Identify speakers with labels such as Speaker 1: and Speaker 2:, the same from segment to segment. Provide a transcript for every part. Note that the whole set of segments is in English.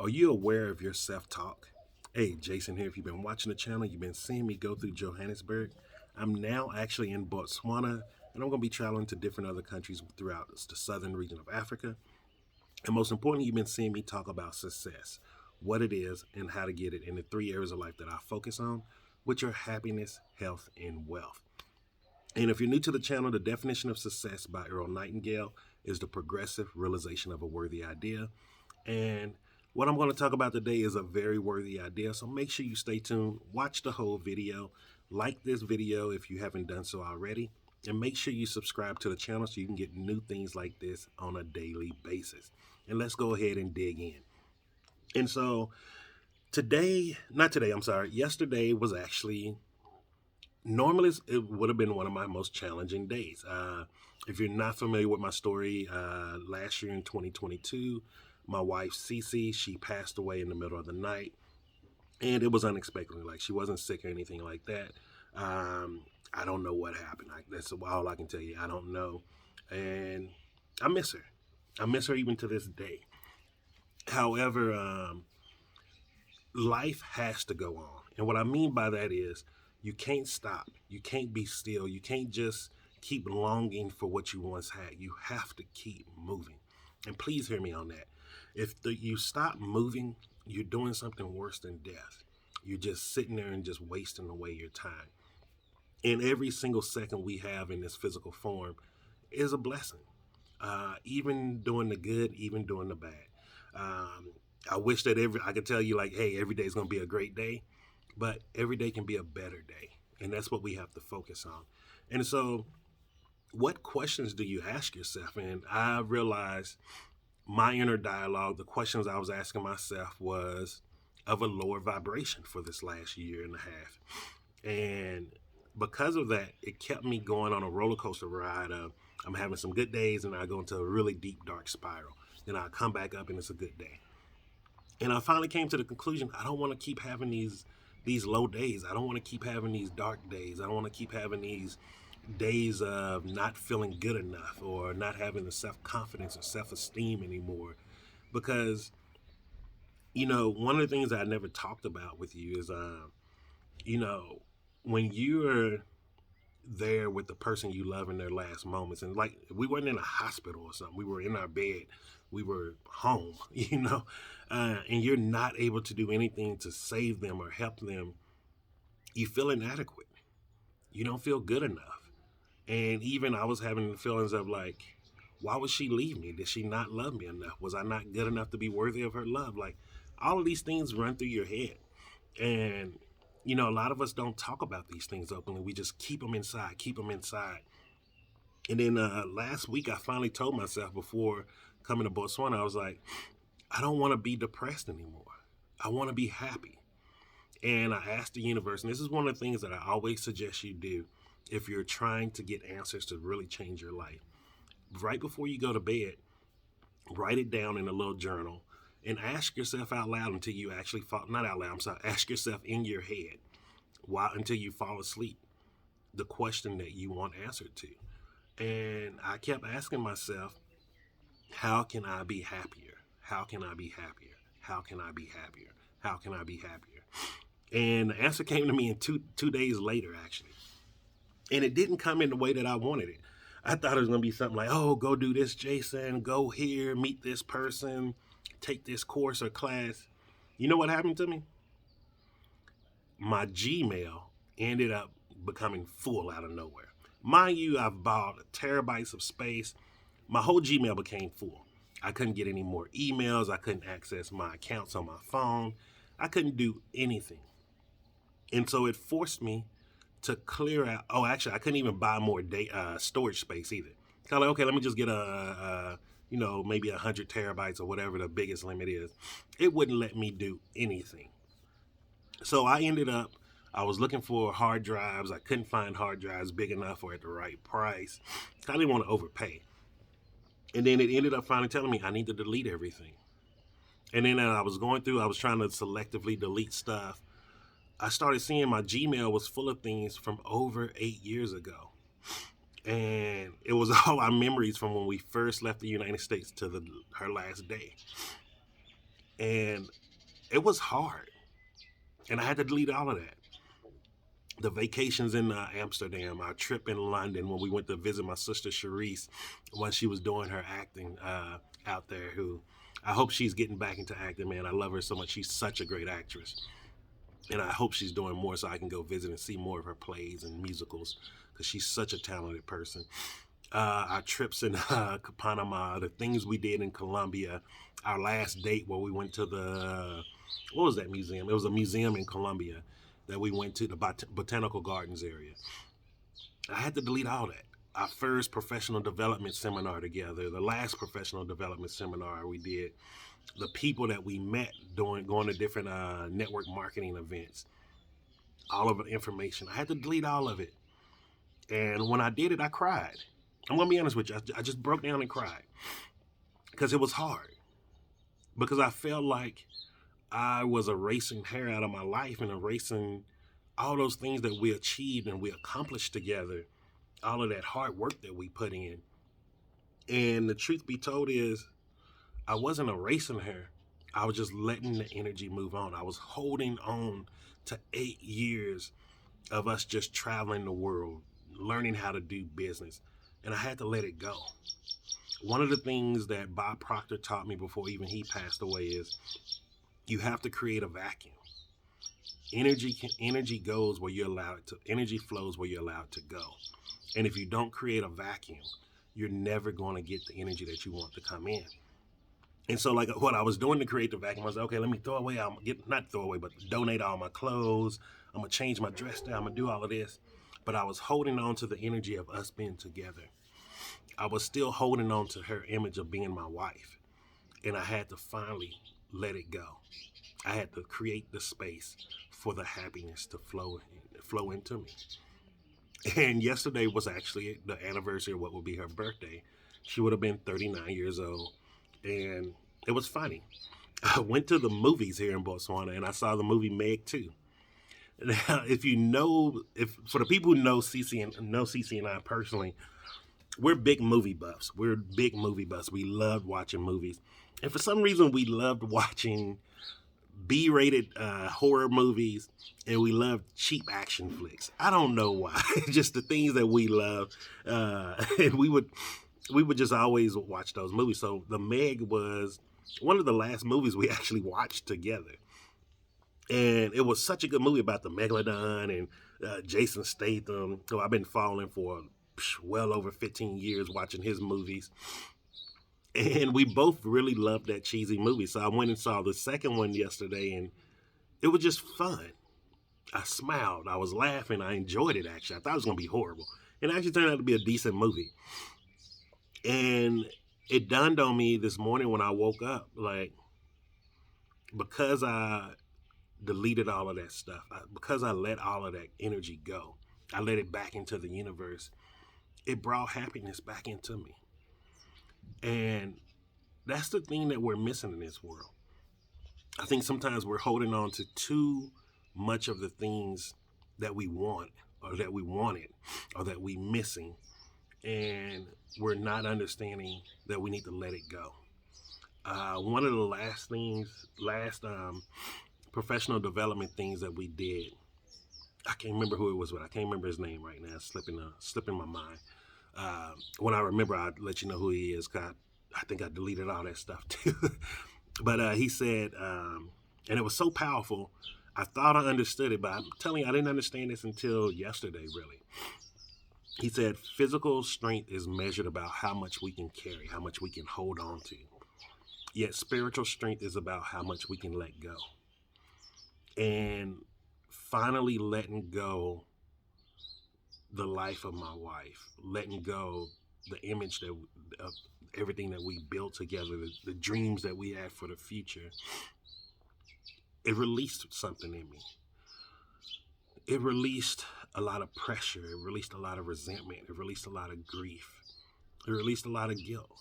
Speaker 1: Are you aware of your self talk? Hey, Jason here. If you've been watching the channel, you've been seeing me go through Johannesburg. I'm now actually in Botswana, and I'm going to be traveling to different other countries throughout the southern region of Africa. And most importantly, you've been seeing me talk about success, what it is, and how to get it in the three areas of life that I focus on, which are happiness, health, and wealth. And if you're new to the channel, the definition of success by Earl Nightingale is the progressive realization of a worthy idea. And what I'm going to talk about today is a very worthy idea. So make sure you stay tuned, watch the whole video, like this video if you haven't done so already, and make sure you subscribe to the channel so you can get new things like this on a daily basis. And let's go ahead and dig in. And so yesterday was actually, normally it would have been one of my most challenging days. If you're not familiar with my story, last year in 2022, my wife Cece, she passed away in the middle of the night, and it was unexpectedly. Like, she wasn't sick or anything like that. I don't know what happened. That's all I can tell you. I don't know, and I miss her. I miss her even to this day. However, life has to go on, and what I mean by that is you can't stop. You can't be still. You can't just keep longing for what you once had. You have to keep moving. And please hear me on that. If you stop moving, you're doing something worse than death. You're just sitting there and just wasting away your time. And every single second we have in this physical form is a blessing. Even doing the good, even doing the bad. I wish that I could tell you, like, hey, every day is going to be a great day, but every day can be a better day. And that's what we have to focus on. And so, what questions do you ask yourself? And I realized my inner dialogue, the questions I was asking myself was of a lower vibration for this last year and a half. And because of that, it kept me going on a roller coaster ride of I'm having some good days and I go into a really deep, dark spiral. Then I come back up and it's a good day. And I finally came to the conclusion I don't want to keep having these low days. I don't want to keep having these dark days. I don't want to keep having these days of not feeling good enough or not having the self-confidence or self-esteem anymore. Because, one of the things I never talked about with you is, you know, when you're there with the person you love in their last moments, and like we weren't in a hospital or something, we were in our bed, we were home, and you're not able to do anything to save them or help them, you feel inadequate. You don't feel good enough. And even I was having the feelings of like, why would she leave me? Did she not love me enough? Was I not good enough to be worthy of her love? Like, all of these things run through your head. And, a lot of us don't talk about these things openly. We just keep them inside, keep them inside. And then last week, I finally told myself before coming to Botswana, I was like, I don't want to be depressed anymore. I want to be happy. And I asked the universe, and this is one of the things that I always suggest you do if you're trying to get answers to really change your life. Right before you go to bed, write it down in a little journal and ask yourself out loud until you actually fall, not out loud, I'm sorry, ask yourself in your head until you fall asleep the question that you want answered to. And I kept asking myself, how can I be happier? How can I be happier? How can I be happier? How can I be happier? And the answer came to me in two days later, actually. And it didn't come in the way that I wanted it. I thought it was going to be something like, oh, go do this, Jason, go here, meet this person, take this course or class. You know what happened to me? My Gmail ended up becoming full out of nowhere. Mind you, I've bought terabytes of space. My whole Gmail became full. I couldn't get any more emails. I couldn't access my accounts on my phone. I couldn't do anything. And so it forced me to clear out. Oh, actually, I couldn't even buy more storage space either. So I'm like, okay, let me just get maybe 100 terabytes or whatever the biggest limit is. It wouldn't let me do anything. So I was looking for hard drives. I couldn't find hard drives big enough or at the right price. I didn't want to overpay. And then it ended up finally telling me I need to delete everything. And then I was going through, I was trying to selectively delete stuff. I started seeing my Gmail was full of things from over 8 years ago. And it was all our memories from when we first left the United States to her last day. And it was hard. And I had to delete all of that. The vacations in Amsterdam, our trip in London when we went to visit my sister Sharice when she was doing her acting out there, who I hope she's getting back into acting, man. I love her so much. She's such a great actress. And I hope she's doing more so I can go visit and see more of her plays and musicals because she's such a talented person. Our trips in Panama, the things we did in Colombia, our last date where we went to what was that museum? It was a museum in Colombia that we went to, the Botanical Gardens area. I had to delete all that. Our first professional development seminar together, the last professional development seminar we did, the people that we met going to different network marketing events, all of the information. I had to delete all of it. And when I did it, I cried. I'm going to be honest with you. I just broke down and cried because it was hard. Because I felt like I was erasing her out of my life and erasing all those things that we achieved and we accomplished together, all of that hard work that we put in. And the truth be told is, I wasn't erasing her. I was just letting the energy move on. I was holding on to 8 years of us just traveling the world, learning how to do business. And I had to let it go. One of the things that Bob Proctor taught me before even he passed away is you have to create a vacuum. Energy goes where you're allowed to. Energy flows where you're allowed to go. And if you don't create a vacuum, you're never going to get the energy that you want to come in. And so, like what I was doing to create the vacuum, I was like, okay, let me throw away. Not throw away, but donate all my clothes. I'm gonna change my dress style. I'm gonna do all of this. But I was holding on to the energy of us being together. I was still holding on to her image of being my wife. And I had to finally let it go. I had to create the space for the happiness to flow into me. And yesterday was actually the anniversary of what would be her birthday. She would have been 39 years old. And it was funny. I went to the movies here in Botswana and I saw the movie Meg 2. Now, if for the people who know Cece and I personally, we're big movie buffs. We're big movie buffs. We loved watching movies. And for some reason, we loved watching B-rated horror movies, and we loved cheap action flicks. I don't know why. Just the things that we love. And we would just always watch those movies. So The Meg was one of the last movies we actually watched together. And it was such a good movie about the Megalodon and Jason Statham, who I've been following for well over 15 years watching his movies. And we both really loved that cheesy movie. So I went and saw the second one yesterday, and it was just fun. I smiled. I was laughing. I enjoyed it, actually. I thought it was going to be horrible. It actually turned out to be a decent movie. And it dawned on me this morning when I woke up, like, because I deleted all of that stuff, because I let all of that energy go, I let it back into the universe, it brought happiness back into me. And that's the thing that we're missing in this world. I think sometimes we're holding on to too much of the things that we want or that we wanted or that we're missing. And we're not understanding that we need to let it go. One of the last professional development things that we did, I can't remember who it was with. I can't remember his name right now. It's slipping my mind. When I remember, I'll let you know who he is. I think I deleted all that stuff too. But he said, and it was so powerful, I thought I understood it, but I'm telling you, I didn't understand this until yesterday, really. He said, physical strength is measured about how much we can carry, how much we can hold on to. Yet spiritual strength is about how much we can let go. And finally letting go the life of my wife, letting go the image of everything that we built together, the dreams that we had for the future, it released something in me. It released a lot of pressure. It released a lot of resentment. It released a lot of grief. It released a lot of guilt.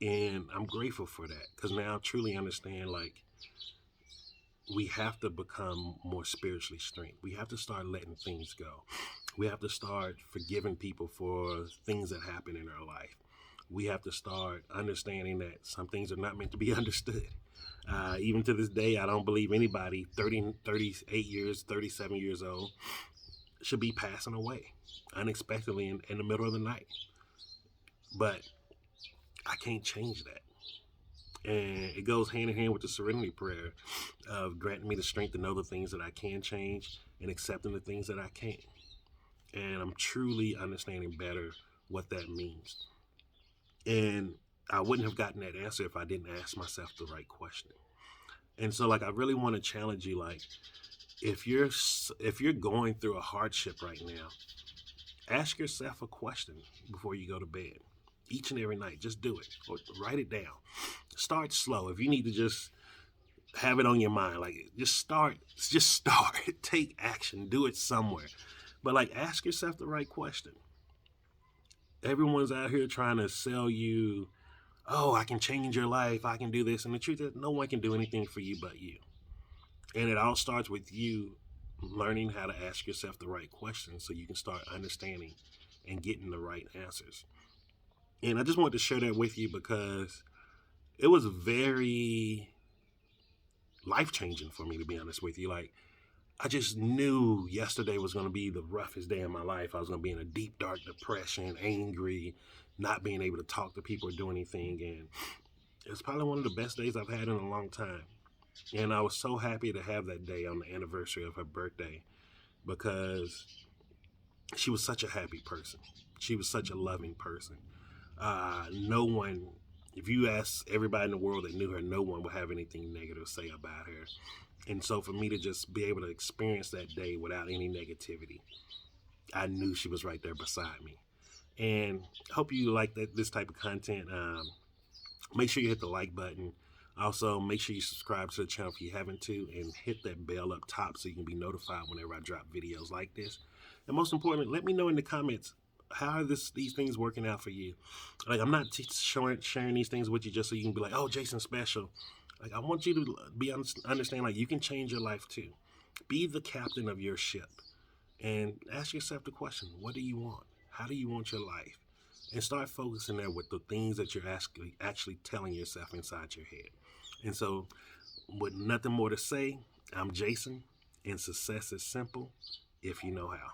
Speaker 1: And I'm grateful for that because now I truly understand, like, we have to become more spiritually strength. We have to start letting things go. We have to start forgiving people for things that happen in our life. we have to start understanding that some things are not meant to be understood. Even to this day, I don't believe anybody 30, 38 years, 37 years old should be passing away unexpectedly in the middle of the night. But I can't change that. And it goes hand in hand with the serenity prayer of granting me the strength to know the things that I can change and accepting the things that I can't. And I'm truly understanding better what that means. And I wouldn't have gotten that answer if I didn't ask myself the right question. And so, like, I really want to challenge you, like, if you're going through a hardship right now, ask yourself a question before you go to bed. Each and every night, just do it or write it down. Start slow. If you need to just have it on your mind, like just start. Take action. Do it somewhere. But like, ask yourself the right question. Everyone's out here trying to sell you, oh, I can change your life. I can do this. And the truth is, no one can do anything for you but you. And it all starts with you learning how to ask yourself the right questions so you can start understanding and getting the right answers. And I just wanted to share that with you because it was very life-changing for me, to be honest with you. Like, I just knew yesterday was going to be the roughest day of my life. I was going to be in a deep, dark depression, angry, not being able to talk to people or do anything. And it's probably one of the best days I've had in a long time. And I was so happy to have that day on the anniversary of her birthday because she was such a happy person. She was such a loving person. No one, if you ask everybody in the world that knew her, no one would have anything negative to say about her. And so for me to just be able to experience that day without any negativity, I knew she was right there beside me. And I hope you like this type of content. Make sure you hit the like button. Also, make sure you subscribe to the channel if you haven't to, and hit that bell up top so you can be notified whenever I drop videos like this. And most importantly, let me know in the comments, how are these things working out for you? Like, I'm not sharing these things with you just so you can be like, oh, Jason special. Like, I want you to understand, like, you can change your life too. Be the captain of your ship and ask yourself the question, what do you want? How do you want your life? And start focusing there with the things that you're actually telling yourself inside your head. And so, with nothing more to say, I'm Jason, and success is simple if you know how.